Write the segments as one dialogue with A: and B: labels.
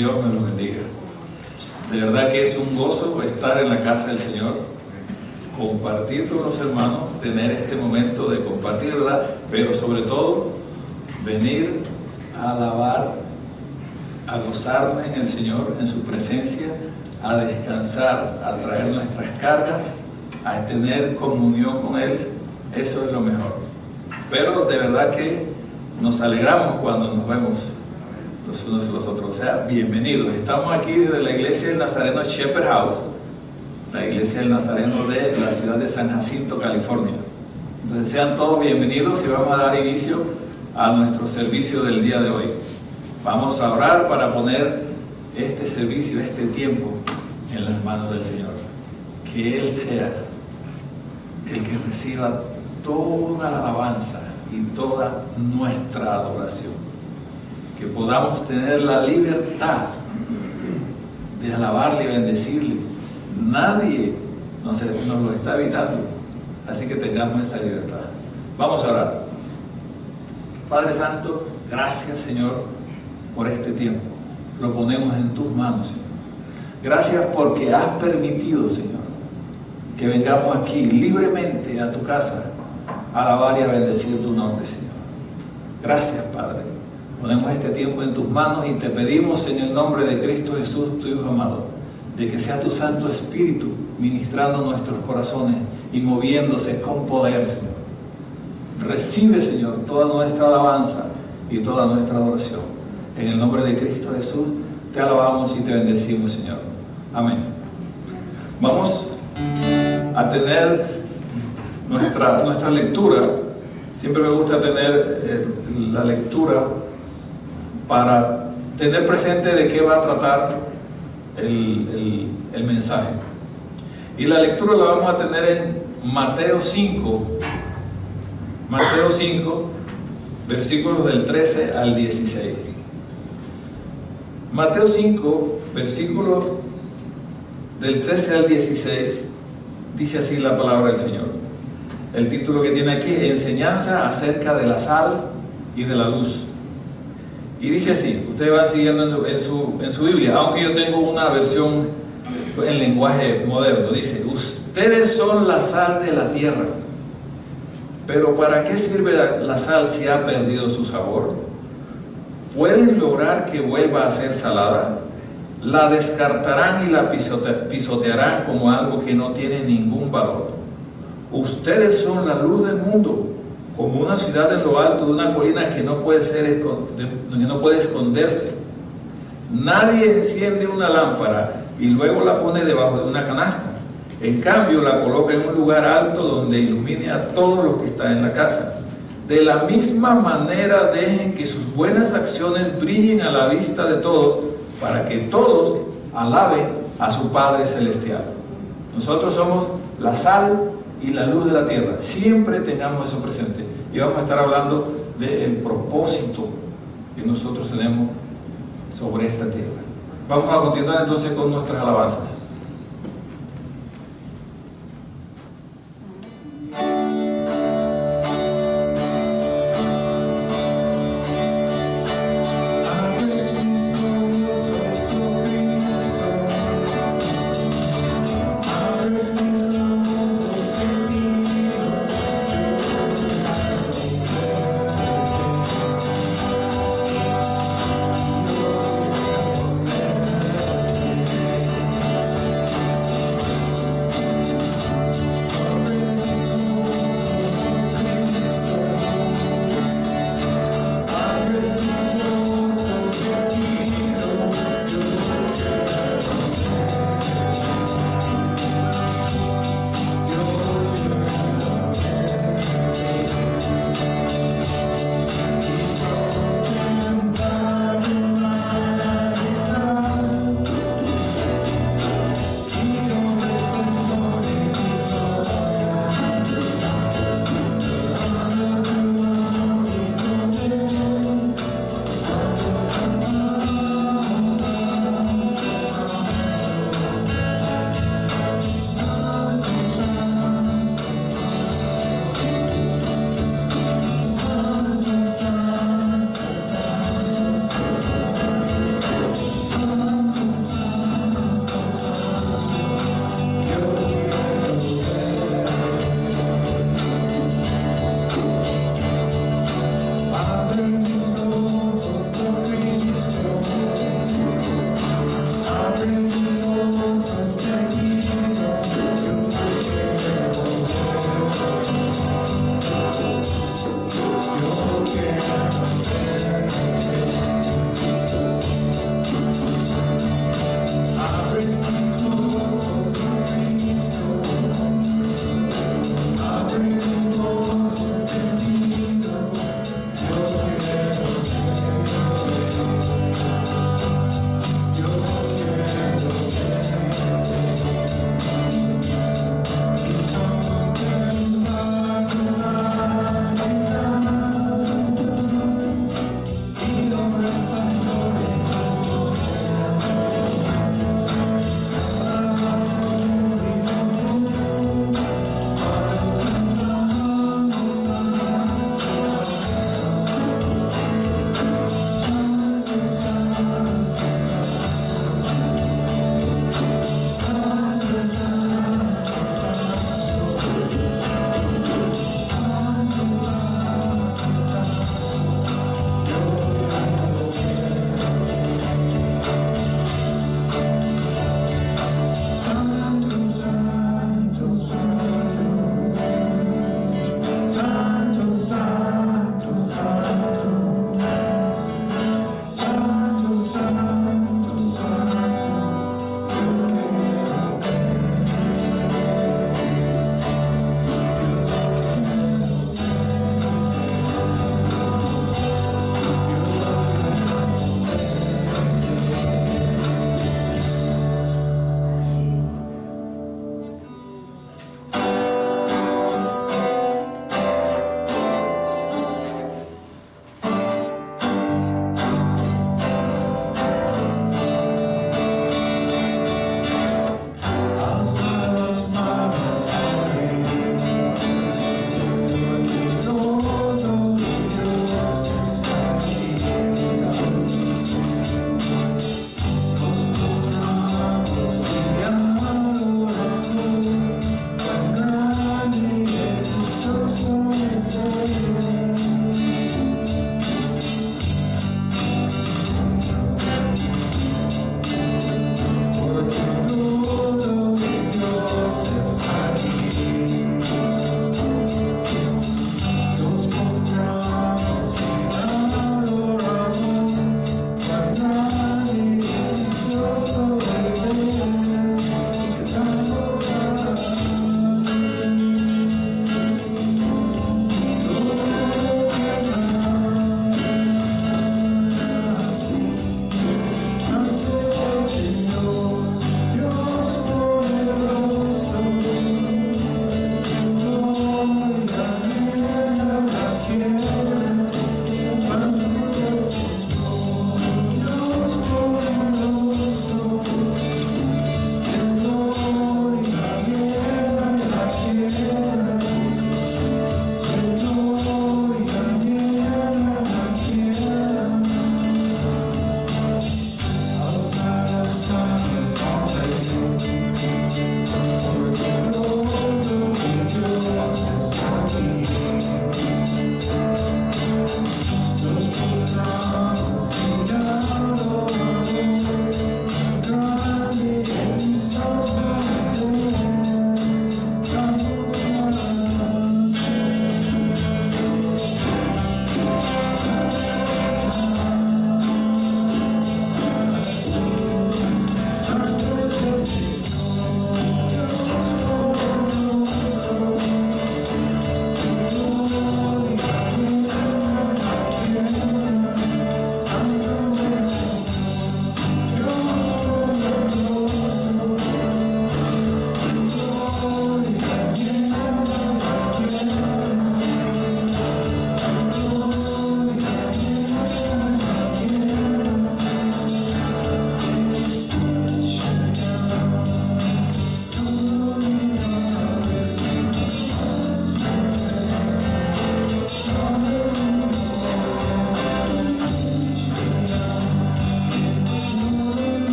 A: Dios me los bendiga. De verdad que es un gozo estar en la casa del Señor, compartir con los hermanos, tener este momento de compartir, ¿verdad? Pero sobre todo, venir a alabar, a gozarme en el Señor, en su presencia, a descansar, a traer nuestras cargas, a tener comunión con Él. Eso es lo mejor. Pero de verdad que nos alegramos cuando nos vemos los unos y los otros. O sea, bienvenidos. Estamos aquí desde la iglesia del Nazareno Shepherd House, la iglesia del Nazareno de la ciudad de San Jacinto, California. Entonces sean todos bienvenidos y vamos a dar inicio a nuestro servicio del día de hoy. Vamos a orar para poner este servicio, este tiempo en las manos del Señor. Que Él sea el que reciba toda la alabanza y toda nuestra adoración. Que podamos tener la libertad de alabarle y bendecirle. Nadie nos lo está evitando, así que tengamos esa libertad. Vamos a orar. Padre Santo, gracias, Señor, por este tiempo. Lo ponemos en tus manos, Señor. Gracias porque has permitido, Señor, que vengamos aquí libremente a tu casa a alabar y a bendecir tu nombre, Señor. Gracias, Padre. Ponemos este tiempo en tus manos y te pedimos en el nombre de Cristo Jesús, tu Hijo amado, de que sea tu Santo Espíritu ministrando nuestros corazones y moviéndose con poder, Señor. Recibe, Señor, toda nuestra alabanza y toda nuestra adoración. En el nombre de Cristo Jesús te alabamos y te bendecimos, Señor. Amén. Vamos a tener nuestra lectura. Siempre me gusta tener la lectura para tener presente de qué va a tratar el mensaje. Y la lectura la vamos a tener en Mateo 5, versículos del 13 al 16. Mateo 5, versículos del 13 al 16, dice así la palabra del Señor. El título que tiene aquí es Enseñanza acerca de la sal y de la luz. Y dice así, ustedes van siguiendo en su Biblia, aunque yo tengo una versión en lenguaje moderno. Dice, ustedes son la sal de la tierra, pero ¿para qué sirve la sal si ha perdido su sabor? ¿Pueden lograr que vuelva a ser salada? La descartarán y la pisotearán como algo que no tiene ningún valor. Ustedes son la luz del mundo, como una ciudad en lo alto de una colina que no puede esconderse. Nadie enciende una lámpara y luego la pone debajo de una canasta. En cambio, la coloca en un lugar alto donde ilumine a todos los que están en la casa. De la misma manera, dejen que sus buenas acciones brillen a la vista de todos, para que todos alaben a su Padre Celestial. Nosotros somos la sal y la luz de la tierra. Siempre tengamos eso presente. Y vamos a estar hablando del propósito que nosotros tenemos sobre esta tierra. Vamos a continuar entonces con nuestras alabanzas.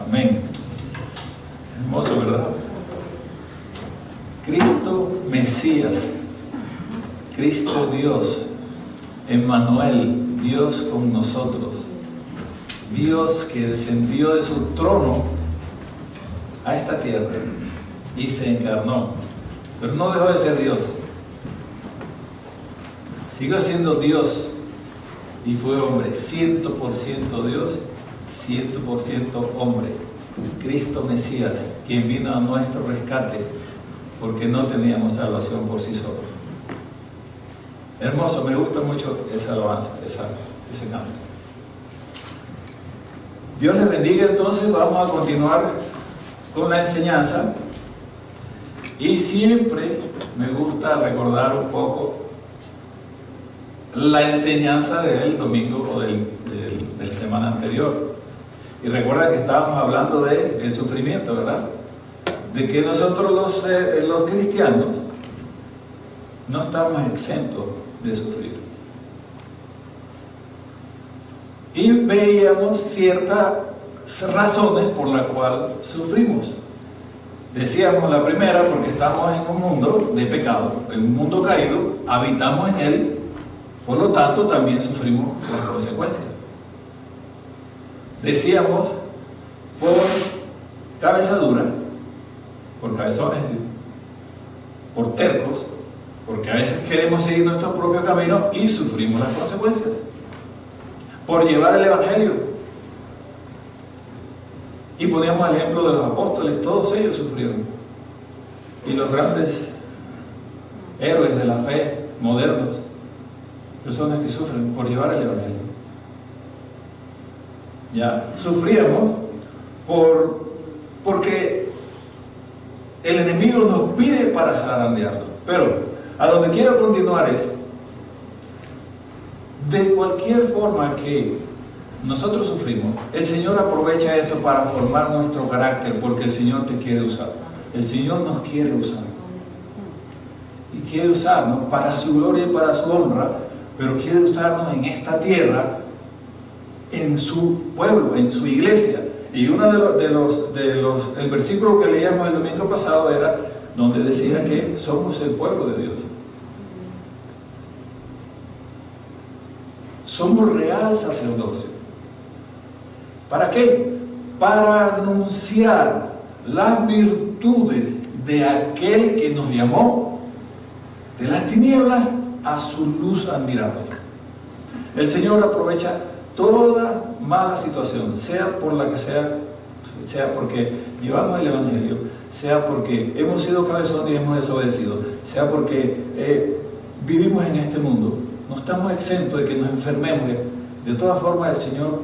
A: Amén. Hermoso, ¿verdad? Cristo Mesías, Cristo Dios, Emmanuel, Dios con nosotros, Dios que descendió de su trono a esta tierra y se encarnó, pero no dejó de ser Dios, siguió siendo Dios y fue hombre, 100% Dios, 100% hombre. Cristo Mesías, quien vino a nuestro rescate porque no teníamos salvación por sí solos. Hermoso, me gusta mucho esa alabanza, ese canto. Dios les bendiga. Entonces vamos a continuar con la enseñanza y siempre me gusta recordar un poco la enseñanza del domingo o del semana anterior. Y recuerda que estábamos hablando del sufrimiento, ¿verdad? De que nosotros los cristianos no estamos exentos de sufrir. Y veíamos ciertas razones por las cuales sufrimos. Decíamos la primera, porque estamos en un mundo de pecado, en un mundo caído, habitamos en él, por lo tanto también sufrimos las consecuencias. Decíamos, por cabeza dura, por cabezones, por tercos, porque a veces queremos seguir nuestro propio camino y sufrimos las consecuencias. Por llevar el Evangelio. Y poníamos el ejemplo de los apóstoles, todos ellos sufrieron. Y los grandes héroes de la fe modernos, personas que sufren por llevar el Evangelio. Ya, sufríamos porque el enemigo nos pide para zarandearnos. Pero a donde quiero continuar es, de cualquier forma que nosotros sufrimos, el Señor aprovecha eso para formar nuestro carácter, porque el Señor te quiere usar. El Señor nos quiere usar. Y quiere usarnos para su gloria y para su honra, pero quiere usarnos en esta tierra, en su pueblo, en su iglesia. Y uno el versículo que leíamos el domingo pasado era donde decía que somos el pueblo de Dios. Somos real sacerdocio. ¿Para qué? Para anunciar las virtudes de aquel que nos llamó de las tinieblas a su luz admirable. El Señor aprovecha toda mala situación, sea por la que sea porque llevamos el Evangelio, sea porque hemos sido cabezones y hemos desobedecido, sea porque vivimos en este mundo, no estamos exentos de que nos enfermemos. De todas formas, el Señor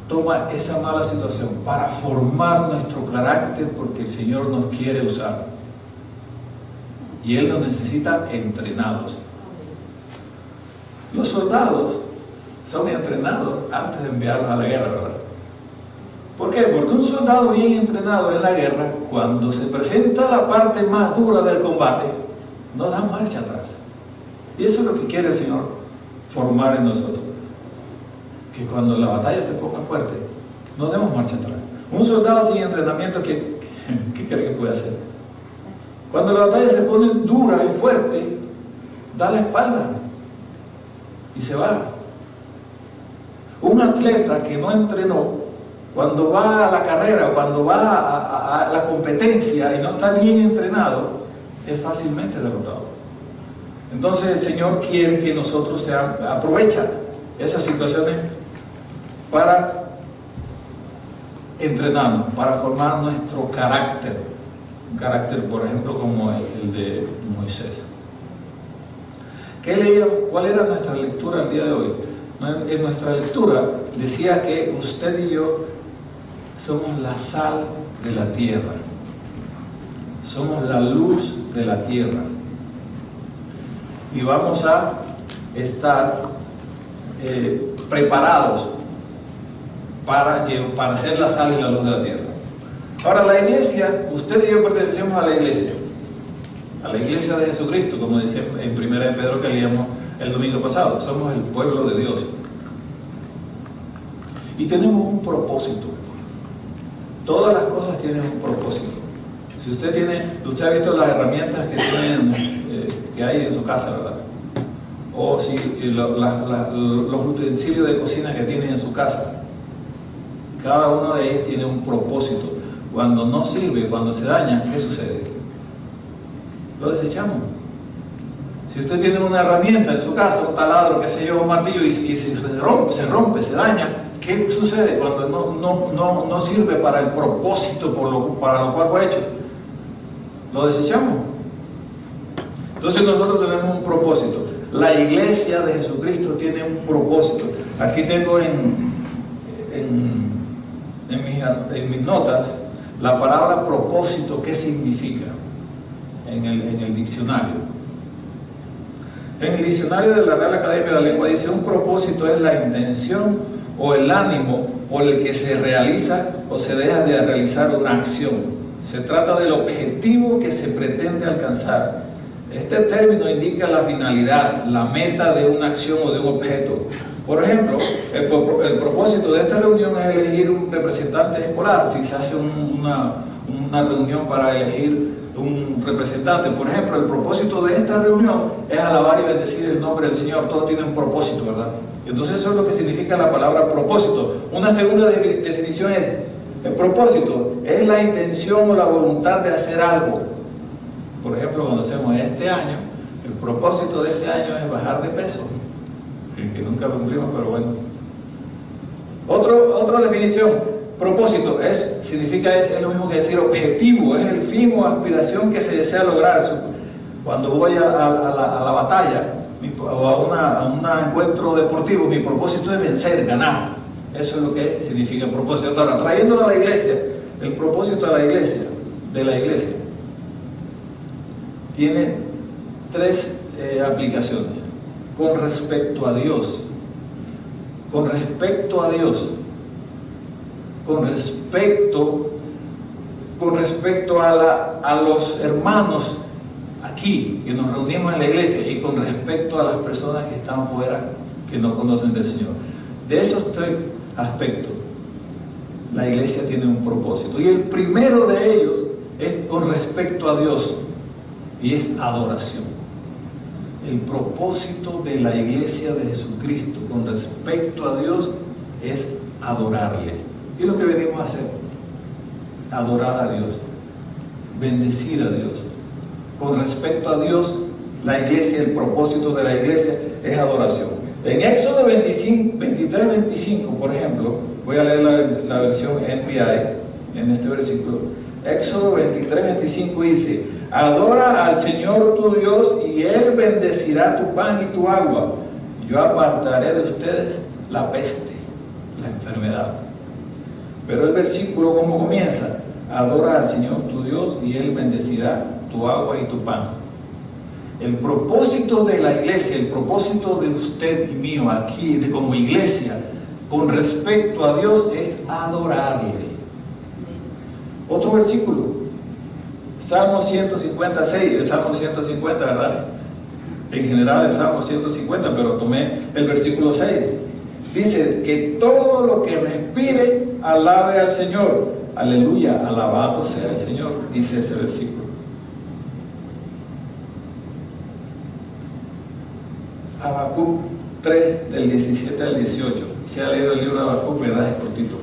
A: toma esa mala situación para formar nuestro carácter, porque el Señor nos quiere usar y Él nos necesita entrenados. Los soldados son entrenados antes de enviarlos a la guerra, ¿verdad? ¿Por qué? Porque un soldado bien entrenado en la guerra, cuando se presenta la parte más dura del combate, no da marcha atrás. Y eso es lo que quiere el Señor formar en nosotros. Que cuando la batalla se ponga fuerte, no demos marcha atrás. Un soldado sin entrenamiento, ¿qué cree que puede hacer? Cuando la batalla se pone dura y fuerte, da la espalda y se va. Un atleta que no entrenó, cuando va a la carrera, cuando va a la competencia y no está bien entrenado, es fácilmente derrotado. Entonces el Señor quiere que nosotros aprovecha esas situaciones para entrenarnos, para formar nuestro carácter. Un carácter, por ejemplo, como el de Moisés. ¿Cuál era nuestra lectura el día de hoy? En nuestra lectura decía que usted y yo somos la sal de la tierra, somos la luz de la tierra, y vamos a estar preparados para ser la sal y la luz de la tierra. Ahora, la iglesia, usted y yo pertenecemos a la iglesia de Jesucristo, como decía en 1 de Pedro que leíamos el domingo pasado. Somos el pueblo de Dios y tenemos un propósito. Todas las cosas tienen un propósito. Si usted ha visto las herramientas que hay en su casa, ¿verdad? O si los utensilios de cocina que tiene en su casa, cada uno de ellos tiene un propósito. Cuando no sirve, cuando se daña, ¿qué sucede? Lo desechamos. Si usted tiene una herramienta en su casa, un taladro, qué sé yo, un martillo, y se rompe, se daña, ¿qué sucede cuando no sirve para el propósito para lo cual fue hecho? Lo desechamos. Entonces nosotros tenemos un propósito. La iglesia de Jesucristo tiene un propósito. Aquí tengo en mis notas la palabra propósito. ¿Qué significa? En el diccionario. En el diccionario de la Real Academia de la Lengua dice: un propósito es la intención o el ánimo por el que se realiza o se deja de realizar una acción. Se trata del objetivo que se pretende alcanzar. Este término indica la finalidad, la meta de una acción o de un objeto. Por ejemplo, el propósito de esta reunión es elegir un representante escolar. Si se hace una reunión para elegir un representante, por ejemplo, el propósito de esta reunión es alabar y bendecir el nombre del Señor. Todo tiene un propósito, ¿verdad? Entonces eso es lo que significa la palabra propósito. Una segunda definición es: el propósito es la intención o la voluntad de hacer algo. Por ejemplo, cuando hacemos este año, el propósito de este año es bajar de peso, que nunca cumplimos, pero bueno. Otra definición: propósito es lo mismo que decir objetivo, es el fin o aspiración que se desea lograr. Cuando voy a la batalla o a un encuentro deportivo, mi propósito es vencer, ganar. Eso es lo que significa propósito. Ahora, trayéndolo a la iglesia, el propósito de la iglesia tiene tres aplicaciones. Con respecto a Dios, con respecto a los hermanos aquí que nos reunimos en la iglesia, y con respecto a las personas que están fuera, que no conocen del Señor. De esos tres aspectos, la iglesia tiene un propósito, y el primero de ellos es con respecto a Dios, y es adoración. El propósito de la iglesia de Jesucristo con respecto a Dios es adorarle. Y lo que venimos a hacer: adorar a Dios, bendecir a Dios. Con respecto a Dios, la iglesia, el propósito de la iglesia es adoración. En Éxodo 23-25, por ejemplo, voy a leer la versión NBI en este versículo. Éxodo 23-25 dice: adora al Señor tu Dios y Él bendecirá tu pan y tu agua. Yo apartaré de ustedes la peste, la enfermedad. Pero el versículo, ¿cómo comienza? Adora al Señor tu Dios y Él bendecirá tu agua y tu pan. El propósito de la iglesia, el propósito de usted y mío aquí, como iglesia, con respecto a Dios, es adorarle. Otro versículo, Salmo 156, el Salmo 150, ¿verdad? En general el Salmo 150, pero tomé el versículo 6. Dice que todo lo que respire alabe al Señor. Aleluya, alabado sea el Señor, dice ese versículo. Habacuc 3, del 17 al 18. Si ha leído el libro de Habacuc, verdad, es cortito.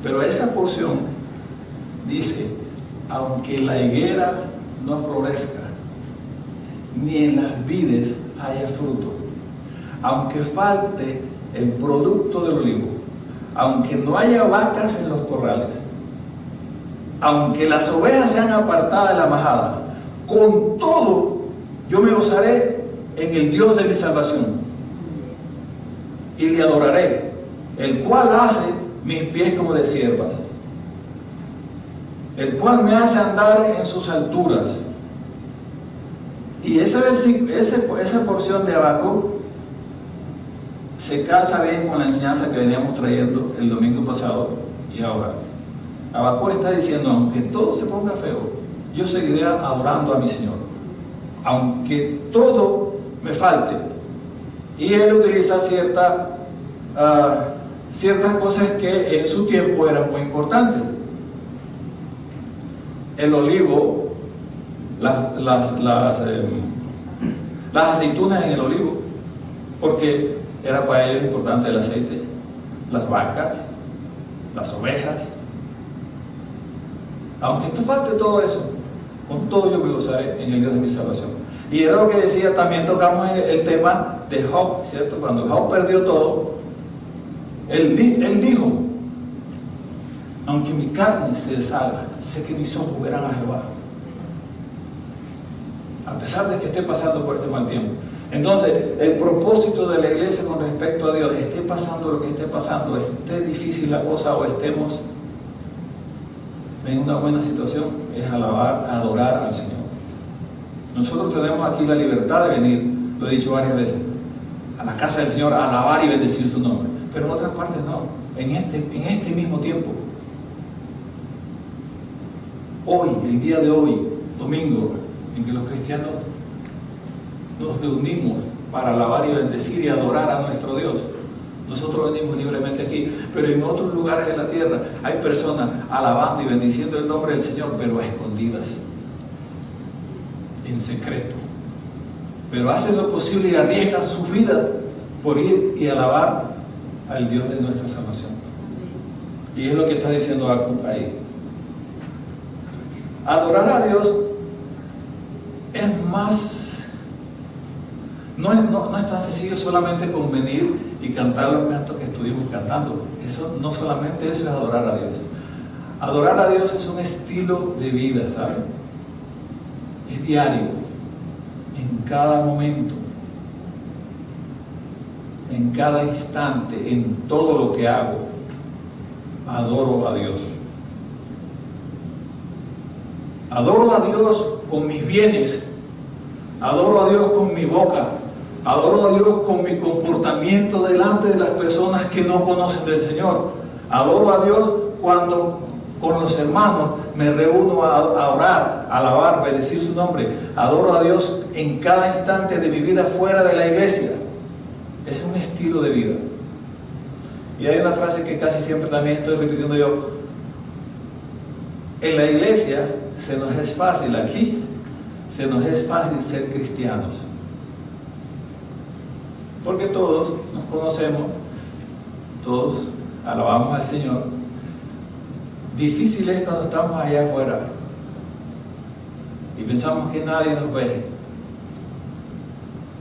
A: Pero esa porción dice: aunque la higuera no florezca, ni en las vides haya fruto, aunque falte el producto del olivo, aunque no haya vacas en los corrales, aunque las ovejas sean apartadas de la majada, con todo yo me gozaré en el Dios de mi salvación y le adoraré, el cual hace mis pies como de siervas, el cual me hace andar en sus alturas. Y esa porción de Habacuc se calza bien con la enseñanza que veníamos trayendo el domingo pasado y ahora. Habacuc está diciendo: aunque todo se ponga feo, yo seguiré adorando a mi Señor, aunque todo me falte. Y él utiliza ciertas cosas que en su tiempo eran muy importantes. El olivo, las aceitunas en el olivo, porque era para ellos importante el aceite, las vacas, las ovejas. Aunque tú falte todo eso, con todo yo me gozaré en el Dios de mi salvación. Y era lo que decía, también tocamos el tema de Job, ¿cierto? Cuando Job perdió todo, él dijo: aunque mi carne se deshaga, sé que mis ojos verán a Jehová, a pesar de que esté pasando por este mal tiempo. Entonces, el propósito de la iglesia con respecto a Dios, esté pasando lo que esté pasando, esté difícil la cosa o estemos en una buena situación, es alabar, adorar al Señor. Nosotros tenemos aquí la libertad de venir, lo he dicho varias veces, a la casa del Señor a alabar y bendecir su nombre, pero en otras partes no, en este mismo tiempo. Hoy, el día de hoy, domingo, en que los cristianos nos reunimos para alabar y bendecir y adorar a nuestro Dios. Nosotros venimos libremente aquí, pero en otros lugares de la tierra hay personas alabando y bendiciendo el nombre del Señor, pero a escondidas, en secreto. Pero hacen lo posible y arriesgan su vida por ir y alabar al Dios de nuestra salvación. Y es lo que está diciendo Habacuc ahí. Adorar a Dios es más, no es tan sencillo solamente con venir y cantar los cantos que estuvimos cantando. Eso, no solamente eso es adorar a Dios. Adorar a Dios es un estilo de vida, ¿saben? Es diario, en cada momento, en cada instante, en todo lo que hago, adoro a Dios. Adoro a Dios con mis bienes, adoro a Dios con mi boca, adoro a Dios con mi comportamiento delante de las personas que no conocen del Señor. Adoro a Dios cuando con los hermanos me reúno a orar, a alabar, bendecir su nombre. Adoro a Dios en cada instante de mi vida fuera de la iglesia. Es un estilo de vida. Y hay una frase que casi siempre también estoy repitiendo yo: en la iglesia se nos es fácil, aquí se nos es fácil ser cristianos, porque todos nos conocemos, todos alabamos al Señor. Difícil es cuando estamos allá afuera y pensamos que nadie nos ve.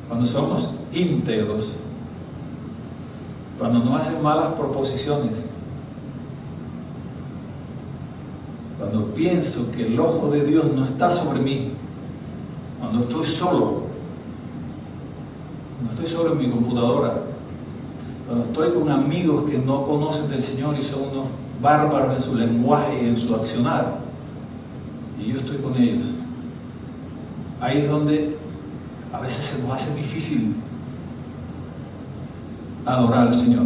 A: Cuando somos íntegros, cuando no hacen malas proposiciones, cuando pienso que el ojo de Dios no está sobre mí, cuando estoy solo en mi computadora, cuando estoy con amigos que no conocen del Señor y son unos bárbaros en su lenguaje y en su accionar, y yo estoy con ellos, ahí es donde a veces se nos hace difícil adorar al Señor.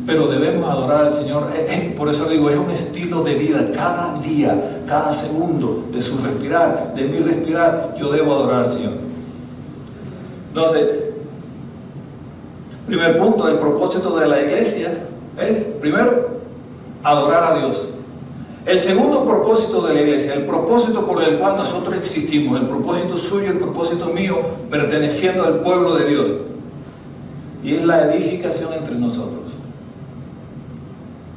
A: Pero debemos adorar al Señor. Por eso digo, es un estilo de vida. Cada día, cada segundo de su respirar, de mi respirar, yo debo adorar al Señor. Entonces, primer punto, el propósito de la iglesia es, primero, adorar a Dios. El segundo propósito de la iglesia, el propósito por el cual nosotros existimos, el propósito suyo, el propósito mío, perteneciendo al pueblo de Dios, y es la edificación entre nosotros.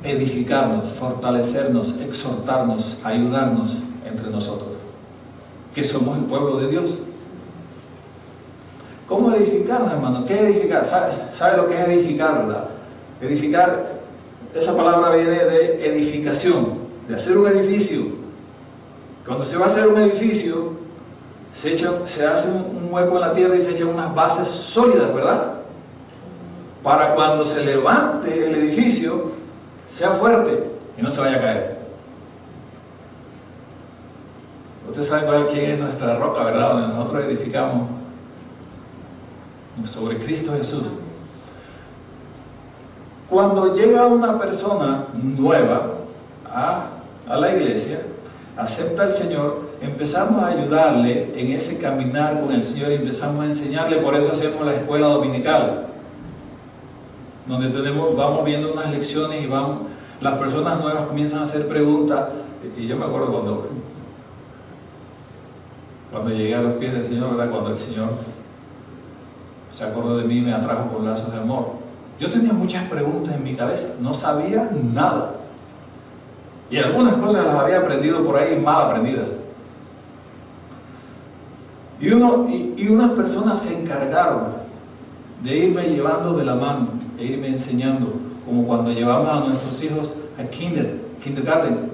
A: Edificarnos, fortalecernos, exhortarnos, ayudarnos entre nosotros, que somos el pueblo de Dios. ¿Cómo edificarnos, hermano? ¿Qué es edificar? ¿Sabe lo que es edificar, verdad? Edificar, esa palabra viene de edificación, de hacer un edificio. Cuando se va a hacer un edificio, se hace un hueco en la tierra y se echan unas bases sólidas, ¿verdad? Para cuando se levante el edificio, sea fuerte y no se vaya a caer. Ustedes saben quién es nuestra roca, ¿verdad? Donde nosotros edificamos sobre Cristo Jesús. Cuando llega una persona nueva a la iglesia, acepta al Señor, empezamos a ayudarle en ese caminar con el Señor y empezamos a enseñarle. Por eso hacemos la escuela dominical, donde vamos viendo unas lecciones y las personas nuevas comienzan a hacer preguntas. Y yo me acuerdo cuando llegué a los pies del Señor, ¿verdad? Cuando el Señor se acordó de mí y me atrajo con lazos de amor. Yo tenía muchas preguntas en mi cabeza, no sabía nada. Y algunas cosas las había aprendido por ahí mal aprendidas. Y unas personas se encargaron de irme llevando de la mano e irme enseñando, como cuando llevamos a nuestros hijos a kindergarten.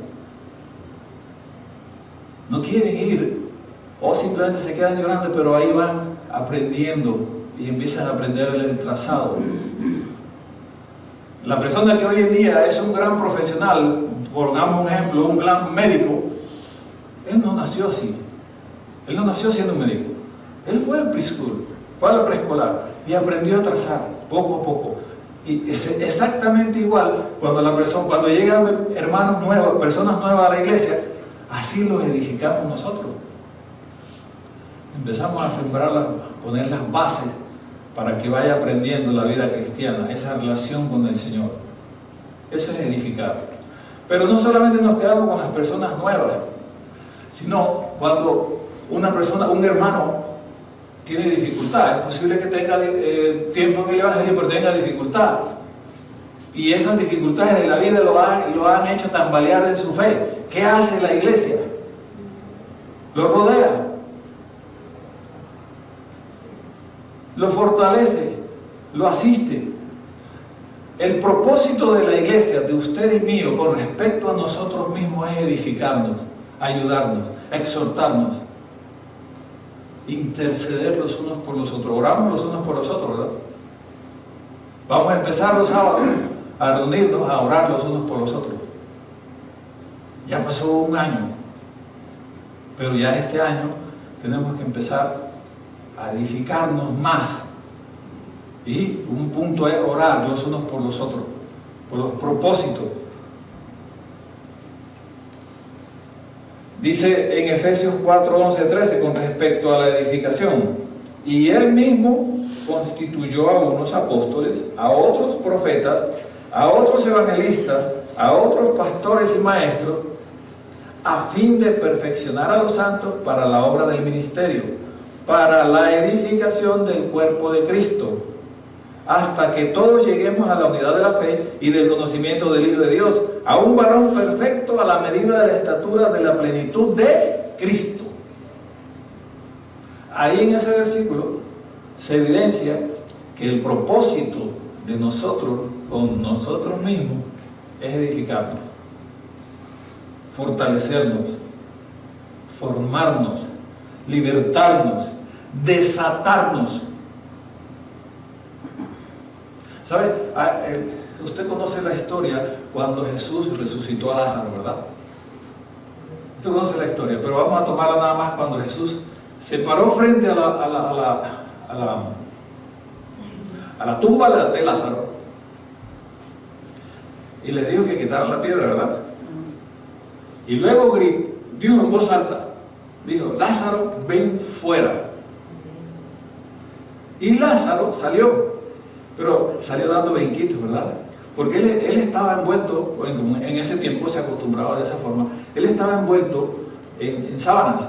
A: No quieren ir o simplemente se quedan llorando, pero ahí van aprendiendo y empiezan a aprender el trazado. La persona que hoy en día es un gran profesional, pongamos un ejemplo, un gran médico, él no nació así. Él no nació siendo un médico. Él fue al preschool, fue a la preescolar y aprendió a trazar poco a poco. Y es exactamente igual cuando llegan hermanos nuevos, personas nuevas a la iglesia, así los edificamos nosotros. Empezamos a sembrarlas, a poner las bases para que vaya aprendiendo la vida cristiana, esa relación con el Señor. Eso es edificar. Pero no solamente nos quedamos con las personas nuevas, sino cuando un hermano tiene dificultad, es posible que tenga tiempo en el Evangelio, pero tenga dificultad. Y esas dificultades de la vida lo han hecho tambalear en su fe. ¿Qué hace la iglesia? Lo rodea, lo fortalece, lo asiste. El propósito de la iglesia, de usted y mío, con respecto a nosotros mismos, es edificarnos, ayudarnos, exhortarnos, interceder los unos por los otros. Oramos los unos por los otros, ¿verdad? Vamos a empezar los sábados a reunirnos, a orar los unos por los otros. Ya pasó un año, pero ya este año tenemos que empezar a edificarnos más. Y un punto es orar los unos por los otros, por los propósitos. Dice en Efesios 4, 11, 13 con respecto a la edificación: y Él mismo constituyó a unos apóstoles, a otros profetas, a otros evangelistas, a otros pastores y maestros, a fin de perfeccionar a los santos para la obra del ministerio, para la edificación del cuerpo de Cristo, hasta que todos lleguemos a la unidad de la fe y del conocimiento del Hijo de Dios, a un varón perfecto a la medida de la estatura de la plenitud de Cristo. Ahí en ese versículo se evidencia que el propósito de nosotros con nosotros mismos es edificarnos, fortalecernos, formarnos, libertarnos, desatarnos. ¿Sabe? Usted conoce la historia cuando Jesús resucitó a Lázaro, ¿verdad? Usted conoce la historia, pero vamos a tomarla nada más cuando Jesús se paró frente a la tumba de Lázaro y les dijo que quitaran la piedra, ¿verdad? Y luego dijo en voz alta, dijo: Lázaro, ven fuera. Y Lázaro salió, pero salió dando brinquitos, ¿verdad? Porque él estaba envuelto, en ese tiempo se acostumbraba de esa forma, él estaba envuelto en sábanas,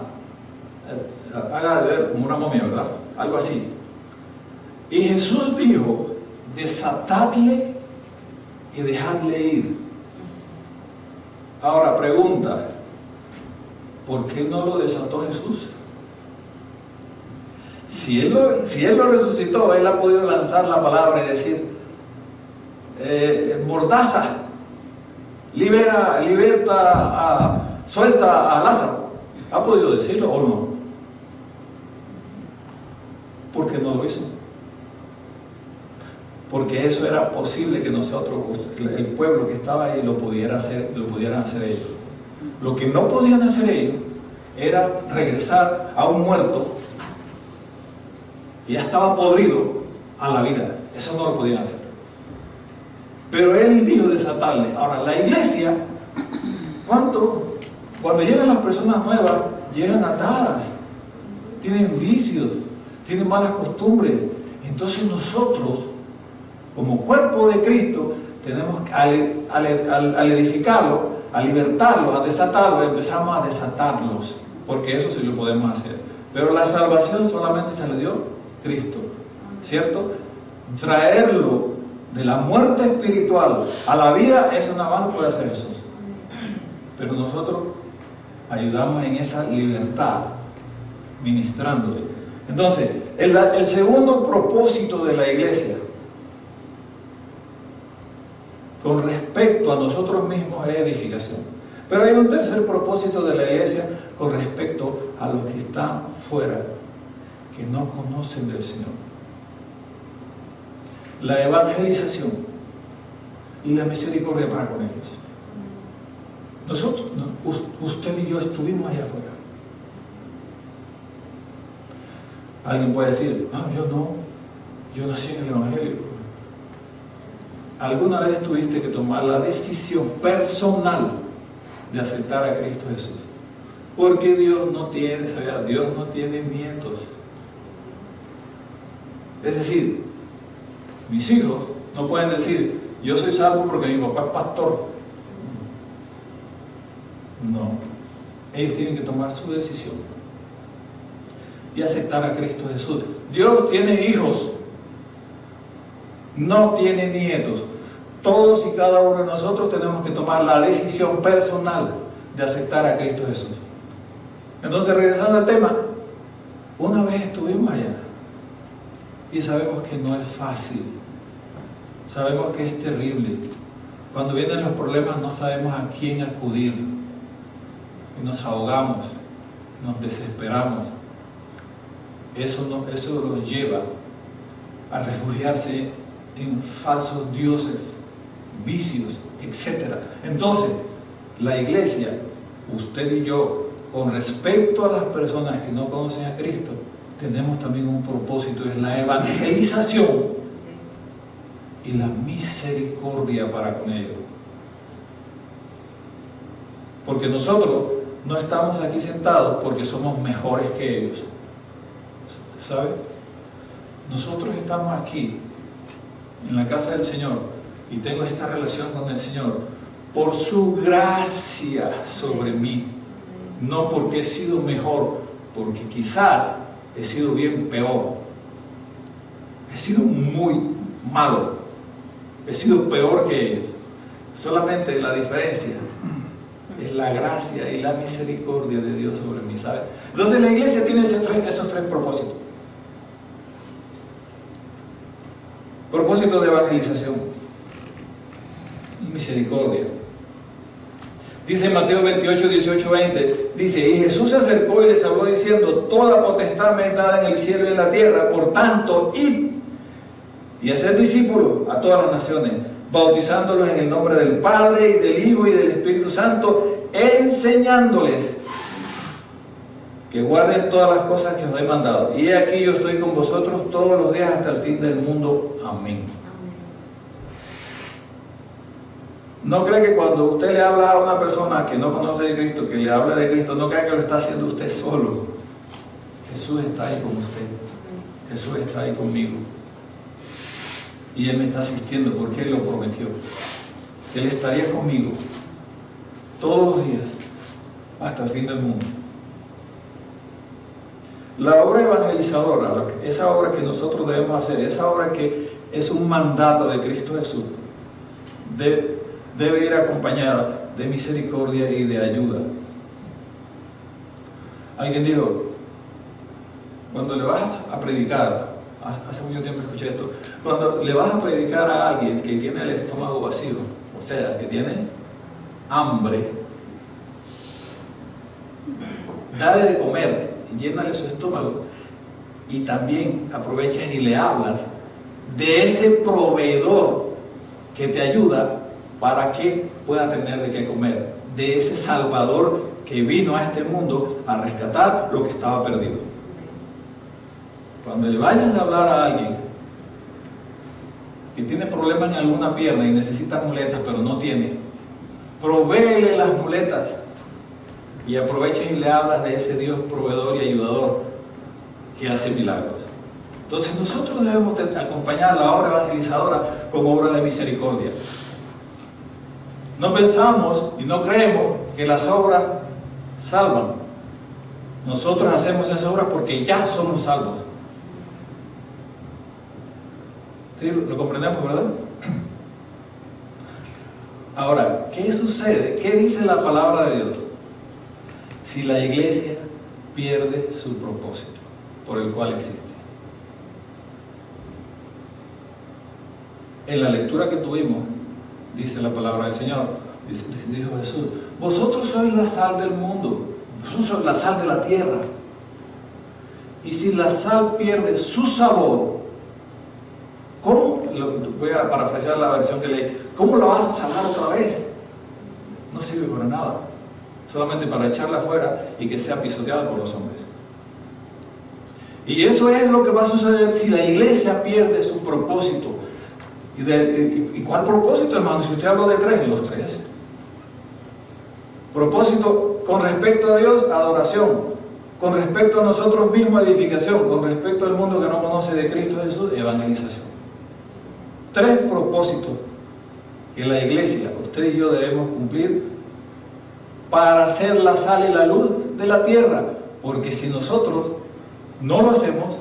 A: haga de ver como una momia, ¿verdad? Algo así. Y Jesús dijo, desatadle y dejadle ir. Ahora pregunta, ¿por qué no lo desató Jesús? Si él lo resucitó, él ha podido lanzar la palabra y decir, mordaza, suelta a Lázaro. ¿Ha podido decirlo o no? ¿Por qué no lo hizo? Porque eso era posible que nosotros, el pueblo que estaba ahí, lo pudieran hacer ellos. Lo que no podían hacer ellos era regresar a un muerto que ya estaba podrido a la vida. Eso no lo podían hacer. Pero él dijo desatarle. Ahora, la iglesia, cuando llegan las personas nuevas, llegan atadas, tienen vicios, tienen malas costumbres. Entonces nosotros, como cuerpo de Cristo, tenemos que, al edificarlo, a libertarlo, a desatarlo, empezamos a desatarlos, porque eso sí lo podemos hacer. Pero la salvación solamente se le dio Cristo, ¿cierto? Traerlo de la muerte espiritual a la vida, eso nada más lo puede hacer Jesús. Pero nosotros ayudamos en esa libertad, ministrándole. Entonces, el segundo propósito de la iglesia, con respecto a nosotros mismos, es edificación. Pero hay un tercer propósito de la iglesia con respecto a los que están fuera, que no conocen del Señor. La evangelización y la misericordia para con ellos. Nosotros, usted y yo estuvimos allá afuera. Alguien puede decir, no, yo nací en el Evangelio. ¿Alguna vez tuviste que tomar la decisión personal de aceptar a Cristo Jesús? Porque Dios no tiene nietos. Es decir, mis hijos no pueden decir, yo soy salvo porque mi papá es pastor. No, ellos tienen que tomar su decisión y aceptar a Cristo Jesús. Dios tiene hijos, no tiene nietos. Todos y cada uno de nosotros tenemos que tomar la decisión personal de aceptar a Cristo Jesús. Entonces, regresando al tema, una vez estuvimos allá y sabemos que no es fácil, sabemos que es terrible. Cuando vienen los problemas no sabemos a quién acudir y nos ahogamos, nos desesperamos. Eso los lleva a refugiarse en falsos dioses, vicios, etc. Entonces, la iglesia, usted y yo, con respecto a las personas que no conocen a Cristo, tenemos también un propósito, es la evangelización y la misericordia para con ellos. Porque nosotros no estamos aquí sentados porque somos mejores que ellos, ¿sabe? Nosotros estamos aquí en la casa del Señor y tengo esta relación con el Señor por su gracia sobre mí, no porque he sido mejor, porque quizás he sido bien peor, he sido muy malo, he sido peor que ellos. Solamente la diferencia es la gracia y la misericordia de Dios sobre mí, ¿sabe? Entonces la iglesia tiene esos tres propósitos. Propósito de evangelización y misericordia. Dice en Mateo 28, 18, 20, dice, y Jesús se acercó y les habló diciendo, toda potestad me es dada en el cielo y en la tierra, por tanto, id y haced discípulos a todas las naciones, bautizándolos en el nombre del Padre y del Hijo y del Espíritu Santo, enseñándoles que guarden todas las cosas que os he mandado. Y he aquí yo estoy con vosotros todos los días hasta el fin del mundo. Amén. No cree que cuando usted le habla a una persona que no conoce de Cristo, que le habla de Cristo, no crea que lo está haciendo usted solo. Jesús está ahí con usted. Jesús está ahí conmigo. Y Él me está asistiendo porque Él lo prometió. Él estaría conmigo todos los días hasta el fin del mundo. La obra evangelizadora, esa obra que nosotros debemos hacer, esa obra que es un mandato de Cristo Jesús, debe ir acompañada de misericordia y de ayuda. Alguien dijo, cuando le vas a predicar, hace mucho tiempo escuché esto, cuando le vas a predicar a alguien que tiene el estómago vacío, o sea, que tiene hambre, dale de comer, llénale su estómago, y también aprovechas y le hablas de ese proveedor que te ayuda para que pueda tener de qué comer, de ese Salvador que vino a este mundo a rescatar lo que estaba perdido. Cuando le vayas a hablar a alguien que tiene problemas en alguna pierna y necesita muletas pero no tiene, provéele las muletas y aprovechas y le hablas de ese Dios proveedor y ayudador que hace milagros. Entonces nosotros debemos acompañar la obra evangelizadora con obra de misericordia. No pensamos y no creemos que las obras salvan. Nosotros hacemos esas obras porque ya somos salvos. ¿Sí? ¿Lo comprendemos, verdad? Ahora, ¿qué sucede? ¿Qué dice la palabra de Dios? Si la iglesia pierde su propósito por el cual existe. En la lectura que tuvimos, dice la palabra del Señor, dijo Jesús, vosotros sois la sal del mundo, vosotros sois la sal de la tierra. Y si la sal pierde su sabor, ¿cómo? Voy a parafrasear la versión que leí. ¿Cómo la vas a salar otra vez? No sirve para nada. Solamente para echarla afuera y que sea pisoteada por los hombres. Y eso es lo que va a suceder si la iglesia pierde su propósito. ¿Y cuál propósito, hermano? Si usted habló de tres, los tres. Propósito con respecto a Dios, adoración. Con respecto a nosotros mismos, edificación. Con respecto al mundo que no conoce de Cristo Jesús, evangelización. Tres propósitos que la iglesia, usted y yo debemos cumplir para ser la sal y la luz de la tierra. Porque si nosotros no lo hacemos,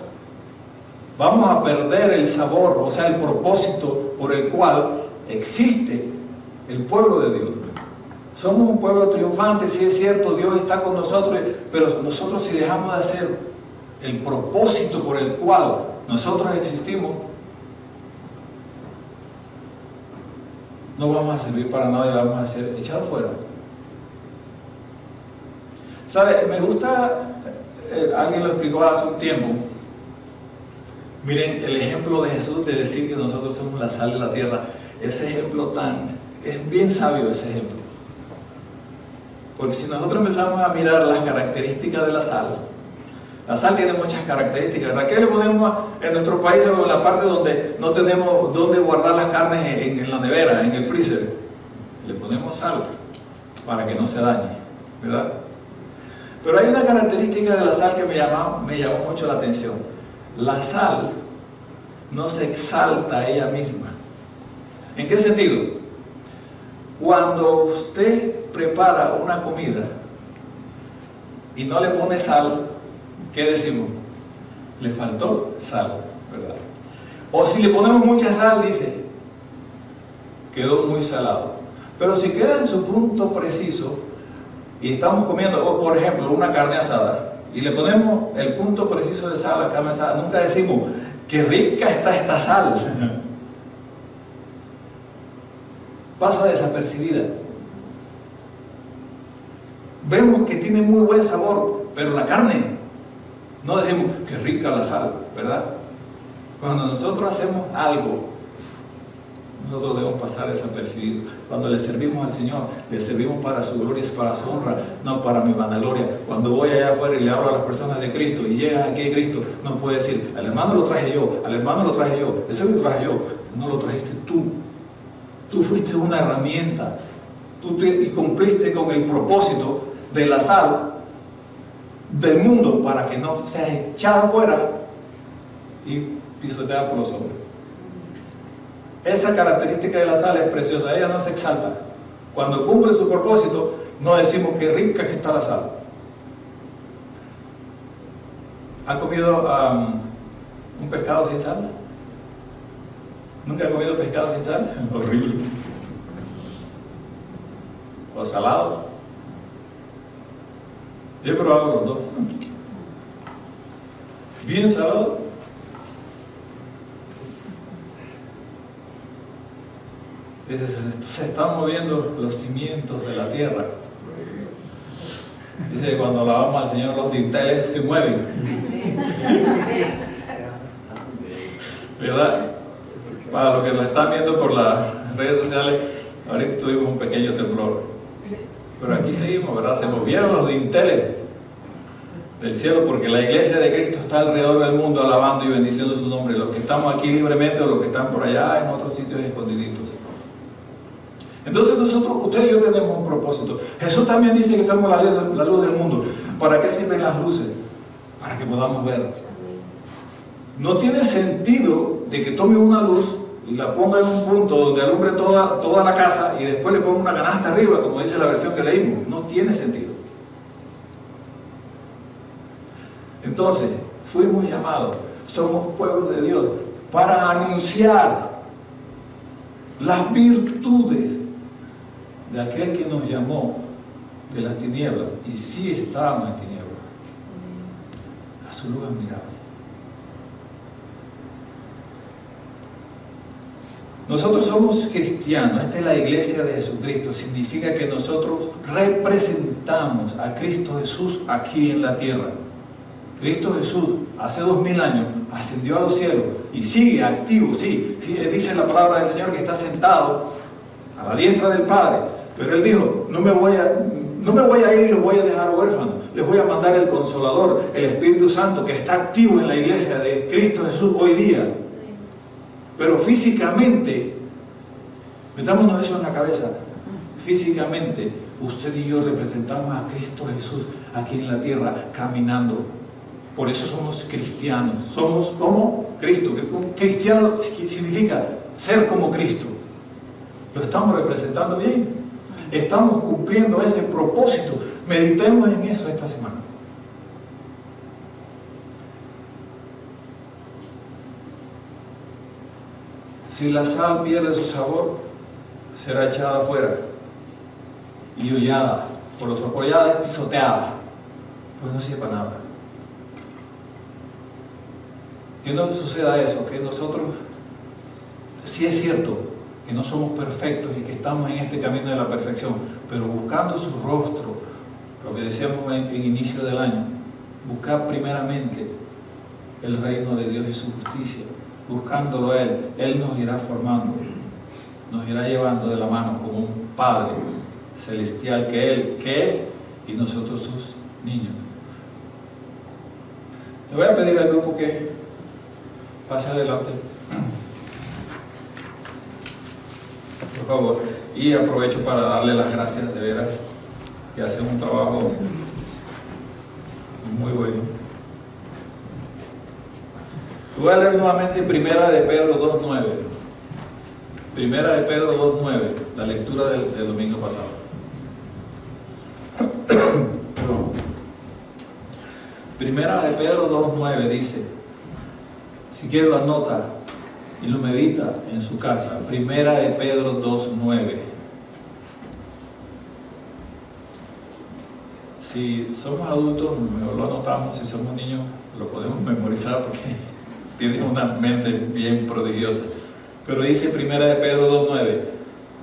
A: vamos a perder el sabor, o sea, el propósito por el cual existe el pueblo de Dios. Somos un pueblo triunfante, sí es cierto, Dios está con nosotros, pero nosotros si dejamos de hacer el propósito por el cual nosotros existimos, no vamos a servir para nada y vamos a ser echados fuera. ¿Sabe? Me gusta, alguien lo explicó hace un tiempo. Miren, el ejemplo de Jesús de decir que nosotros somos la sal de la tierra, ese ejemplo es bien sabio ese ejemplo. Porque si nosotros empezamos a mirar las características de la sal tiene muchas características, ¿verdad? ¿Qué le ponemos en nuestros países, en la parte donde no tenemos dónde guardar las carnes en la nevera, en el freezer? Le ponemos sal para que no se dañe, ¿verdad? Pero hay una característica de la sal que me llamó mucho la atención. La sal no se exalta a ella misma. ¿En qué sentido? Cuando usted prepara una comida y no le pone sal, ¿qué decimos? Le faltó sal, ¿verdad? O si le ponemos mucha sal, dice, quedó muy salado. Pero si queda en su punto preciso y estamos comiendo, por ejemplo, una carne asada, y le ponemos el punto preciso de sal a la carne asada, nunca decimos, qué rica está esta sal. Pasa desapercibida. Vemos que tiene muy buen sabor, pero la carne, no decimos, qué rica la sal, ¿verdad? Cuando nosotros hacemos algo, nosotros debemos pasar desapercibidos. Cuando le servimos al Señor, le servimos para su gloria y para su honra, no para mi vanagloria. Cuando voy allá afuera y le hablo a las personas de Cristo y llegan aquí a Cristo, no puedo decir, al hermano lo traje yo, al hermano lo traje yo, ese lo traje yo. No lo trajiste tú. Tú fuiste una herramienta. Y cumpliste con el propósito de la sal del mundo para que no seas echada afuera y pisoteada por los hombres. Esa característica de la sal es preciosa, ella no se exalta. Cuando cumple su propósito, no decimos qué rica que está la sal. ¿Ha comido un pescado sin sal? ¿Nunca ha comido pescado sin sal? Horrible. ¿O salado? Yo he probado los dos. Bien salado. Dice, se están moviendo los cimientos de la tierra. Dice que cuando alabamos al Señor los dinteles se mueven. ¿Verdad? Para los que nos están viendo por las redes sociales, ahorita tuvimos un pequeño temblor. Pero aquí seguimos, ¿verdad? Se movieron los dinteles del cielo porque la iglesia de Cristo está alrededor del mundo alabando y bendiciendo su nombre. Los que estamos aquí libremente o los que están por allá en otros sitios escondiditos. Entonces nosotros, usted y yo tenemos un propósito. Jesús también dice que somos la luz del mundo. ¿Para qué sirven las luces? Para que podamos ver. No tiene sentido de que tome una luz y la ponga en un punto donde alumbre toda la casa y después le ponga una canasta arriba, como dice la versión que leímos. No tiene sentido. Entonces, fuimos llamados, somos pueblo de Dios, para anunciar las virtudes de aquel que nos llamó de las tinieblas, y sí estábamos en tinieblas, a su luz admirable. Nosotros somos cristianos, esta es la iglesia de Jesucristo, significa que nosotros representamos a Cristo Jesús aquí en la tierra. Cristo Jesús hace 2000 años ascendió a los cielos y sigue activo, sí, dice la palabra del Señor que está sentado a la diestra del Padre, pero Él dijo, no me voy a ir y los voy a dejar huérfanos, les voy a mandar el Consolador, el Espíritu Santo que está activo en la iglesia de Cristo Jesús hoy día. Pero físicamente, metámonos eso en la cabeza, físicamente usted y yo representamos a Cristo Jesús aquí en la tierra caminando. Por eso somos cristianos, somos como Cristo. Un cristiano significa ser como Cristo. Lo estamos representando bien, estamos cumpliendo ese propósito. Meditemos en eso esta semana. Si la sal pierde su sabor, será echada afuera y hollada, por los apoyados pisoteada, pues no sirve para nada. Que no suceda eso, que nosotros, sí es cierto que no somos perfectos y que estamos en este camino de la perfección, pero buscando su rostro, lo que decíamos en inicio del año, buscar primeramente el reino de Dios y su justicia. Buscándolo Él nos irá formando, nos irá llevando de la mano como un Padre celestial que Él que es y nosotros sus niños. Le voy a pedir al grupo que pase adelante, por favor, y aprovecho para darle las gracias de veras, que hacen un trabajo muy bueno. Voy a leer nuevamente Primera de Pedro 2.9. Primera de Pedro 2.9, la lectura del domingo pasado. Primera de Pedro 2.9 dice, si quiere lo anota y lo medita en su casa. Primera de Pedro 2.9. Si somos adultos, mejor lo anotamos. Si somos niños, lo podemos memorizar porque tiene una mente bien prodigiosa. Pero dice Primera de Pedro 2.9,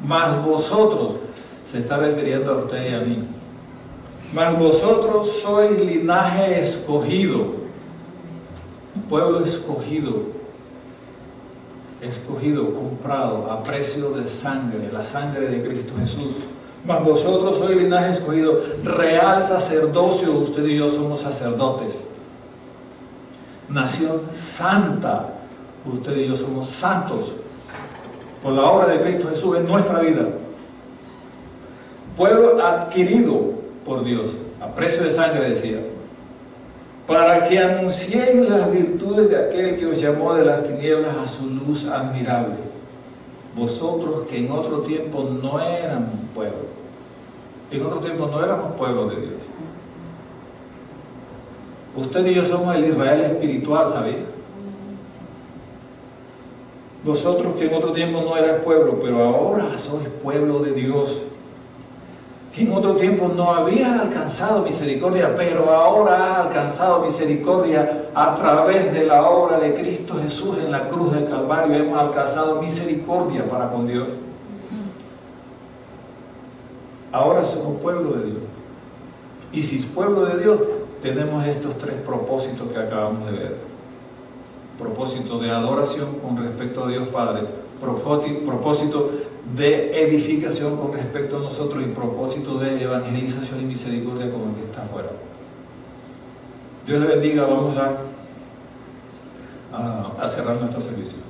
A: mas vosotros, se está refiriendo a usted y a mí, mas vosotros sois linaje escogido, pueblo escogido, comprado a precio de sangre, la sangre de Cristo Jesús. Mas vosotros sois linaje escogido, real sacerdocio, usted y yo somos sacerdotes. Nación santa, usted y yo somos santos por la obra de Cristo Jesús en nuestra vida. Pueblo adquirido por Dios a precio de sangre, decía, para que anunciéis las virtudes de aquel que os llamó de las tinieblas a su luz admirable. vosotros que en otro tiempo no eran pueblo. En otro tiempo no éramos pueblo de Dios. Usted y yo somos el Israel espiritual, ¿sabía? Vosotros que en otro tiempo no eras pueblo, pero ahora sois pueblo de Dios. Que en otro tiempo no habías alcanzado misericordia, pero ahora has alcanzado misericordia a través de la obra de Cristo Jesús en la cruz del Calvario. Hemos alcanzado misericordia para con Dios. Ahora somos pueblo de Dios. Y si es pueblo de Dios, tenemos estos tres propósitos que acabamos de ver. Propósito de adoración con respecto a Dios Padre, propósito de edificación con respecto a nosotros y propósito de evangelización y misericordia con el que está afuera. Dios le bendiga. Vamos a cerrar nuestro servicio.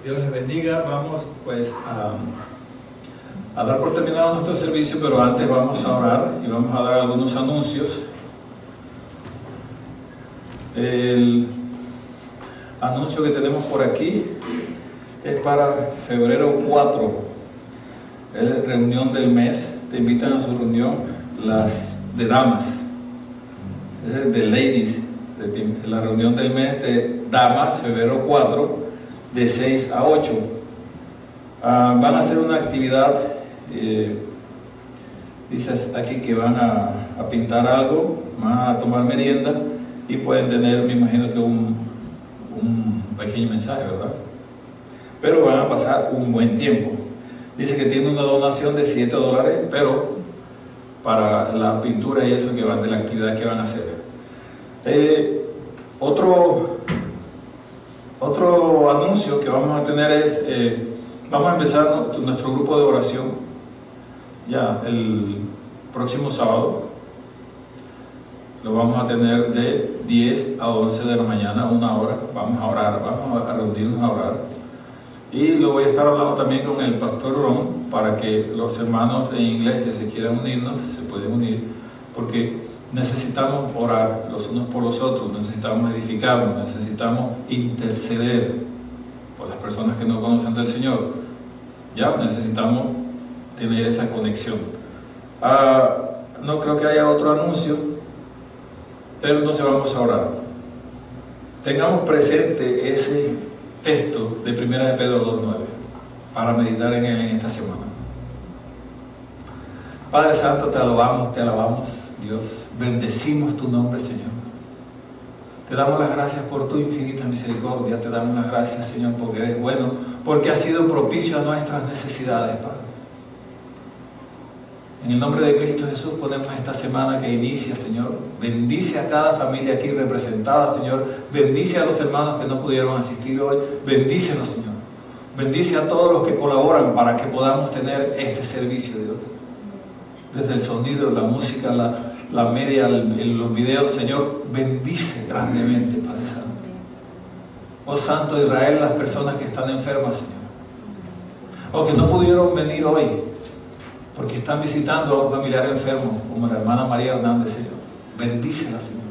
A: Dios les bendiga. Vamos pues a dar por terminado nuestro servicio, pero antes vamos a orar y vamos a dar algunos anuncios. El anuncio que tenemos por aquí es para febrero 4, es la reunión del mes. Te invitan a su reunión las de damas, es de ladies, la reunión del mes de damas, febrero 4, de 6 a 8. Van a hacer una actividad, dices aquí que van a pintar algo, van a tomar merienda y pueden tener, me imagino que un pequeño mensaje, ¿verdad? Pero van a pasar un buen tiempo. Dice que tiene una donación de $7, pero para la pintura y eso que van de la actividad que van a hacer. Otro anuncio que vamos a tener es, vamos a empezar nuestro grupo de oración ya el próximo sábado. Lo vamos a tener de 10 a 11 de la mañana, 1 hora. Vamos a orar, vamos a reunirnos a orar. Y lo voy a estar hablando también con el pastor Ron para que los hermanos en inglés que se quieran unirnos se pueden unir, porque necesitamos orar los unos por los otros, necesitamos edificarnos, necesitamos interceder por las personas que no conocen del Señor. Ya necesitamos tener esa conexión. No creo que haya otro anuncio, pero entonces vamos a orar. Tengamos presente ese texto de 1 de Pedro 2:9 para meditar en él en esta semana. Padre Santo, te alabamos, Dios. Bendecimos tu nombre, Señor. Te damos las gracias por tu infinita misericordia. Te damos las gracias, Señor, porque eres bueno, porque has sido propicio a nuestras necesidades, Padre. En el nombre de Cristo Jesús ponemos esta semana que inicia, Señor. Bendice a cada familia aquí representada, Señor. Bendice a los hermanos que no pudieron asistir hoy. Bendícenos, Señor. Bendice a todos los que colaboran para que podamos tener este servicio, Dios. Desde el sonido, la música, la media, los videos, Señor. Bendice grandemente, Padre Santo. Oh Santo de Israel, las personas que están enfermas, Señor. O que no pudieron venir hoy, porque están visitando a un familiar enfermo, como la hermana María Hernández, Señor. Bendícela, Señor.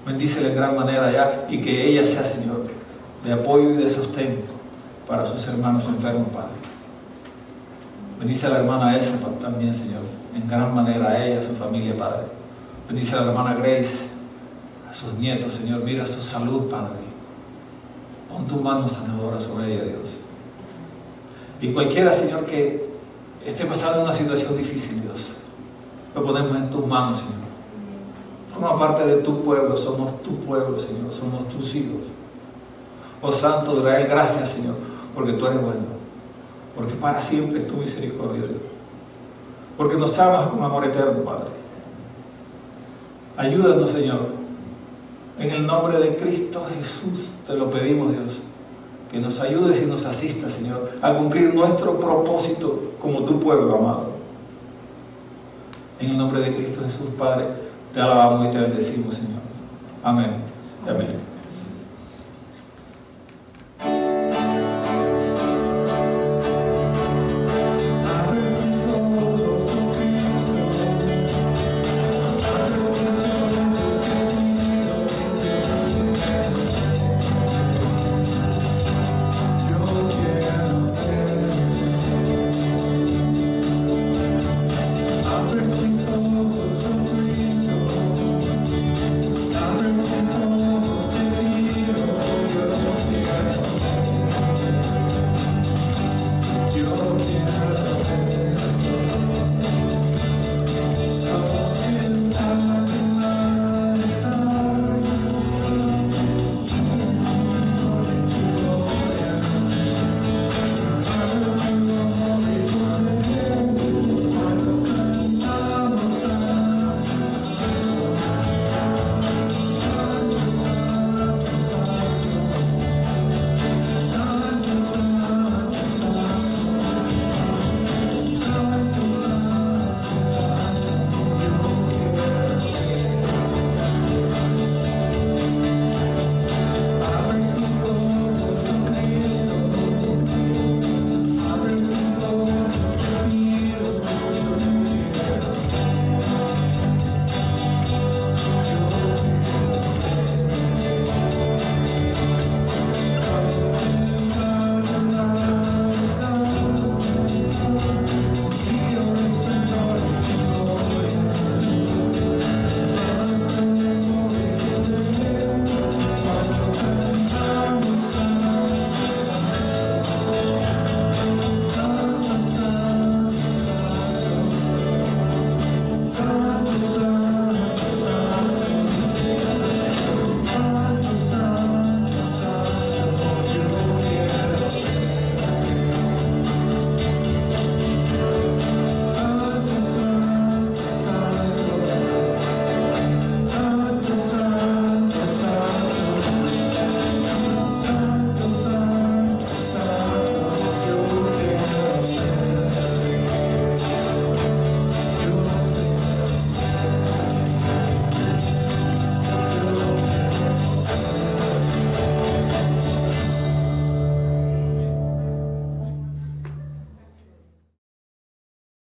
A: Bendícela en gran manera ya, y que ella sea, Señor, de apoyo y de sostén para sus hermanos enfermos, Padre. Bendice a la hermana Elsa también, Señor, en gran manera a ella, a su familia, Padre. Bendice a la hermana Grace, a sus nietos, Señor. Mira su salud, Padre. Pon tu mano sanadora sobre ella, Dios. Y cualquiera, Señor, que esté pasando una situación difícil, Dios, lo ponemos en tus manos, Señor. Forma parte de tu pueblo, somos tu pueblo, Señor, somos tus hijos. Oh Santo de Israel, gracias, Señor, porque tú eres bueno, porque para siempre es tu misericordia, Dios, porque nos amas con amor eterno, Padre. Ayúdanos, Señor, en el nombre de Cristo Jesús te lo pedimos, Dios, que nos ayudes y nos asistas, Señor, a cumplir nuestro propósito como tu pueblo amado. En el nombre de Cristo Jesús, Padre, te alabamos y te bendecimos, Señor. Amén y amén.